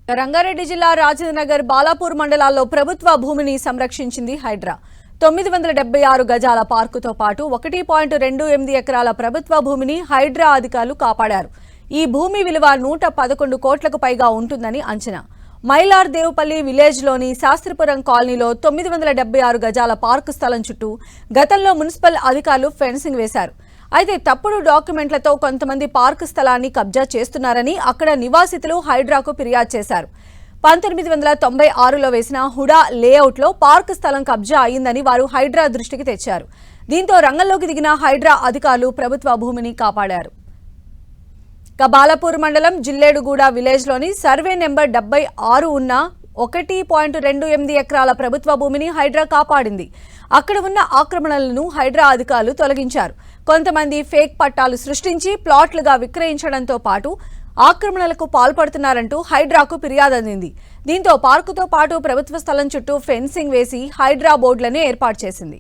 రంగారెడ్డి జిల్లా రాజేంద్రనగర్ బాలాపూర్ మండలాల్లో ప్రభుత్వ భూమిని సంరక్షించింది హైడ్రా. 976 గజాల పార్కుతో పాటు 1.28 ఎకరాల ప్రభుత్వ భూమిని హైడ్రా అధికారులు కాపాడారు. ఈ భూమి విలువ 111 కోట్లకు పైగా ఉంటుందని అంచనా. మైలార్ దేవుపల్లి విలేజ్లోని శాస్త్రిపురం కాలనీలో 976 గజాల పార్కు స్థలం చుట్టూ గతంలో మున్సిపల్ అధికారులు ఫెన్సింగ్ వేశారు. అయితే తప్పుడు డాక్యుమెంట్లతో కొంతమంది పార్కు స్థలాన్ని కబ్జా చేస్తున్నారని అక్కడ నివాసితులు హైడ్రాకు ఫిర్యాదు చేశారు. 1996లో వేసిన హుడా లేఅవుట్లో పార్కు స్థలం కబ్జా అయిందని వారు హైడ్రా దృష్టికి తెచ్చారు. దీంతో రంగంలోకి దిగిన హైడ్రా అధికారులు ప్రభుత్వ భూమిని కాపాడారు. బాలాపూర్ మండలం జిల్లేడుగూడ విలేజ్లోని సర్వే నెంబర్ 76 ఉన్న 1.28 ఎకరాల ప్రభుత్వ భూమిని హైడ్రా కాపాడింది. అక్కడ ఉన్న ఆక్రమణలను హైడ్రా అధికారులు తొలగించారు. కొంతమంది ఫేక్ పట్టాలు సృష్టించి ప్లాట్లుగా విక్రయించడంతో పాటు ఆక్రమణలకు పాల్పడుతున్నారంటూ హైడ్రాకు ఫిర్యాదు అందింది. దీంతో పార్కుతో పాటు ప్రభుత్వ స్థలం చుట్టూ ఫెన్సింగ్ వేసి హైడ్రా బోర్డులను ఏర్పాటు చేసింది.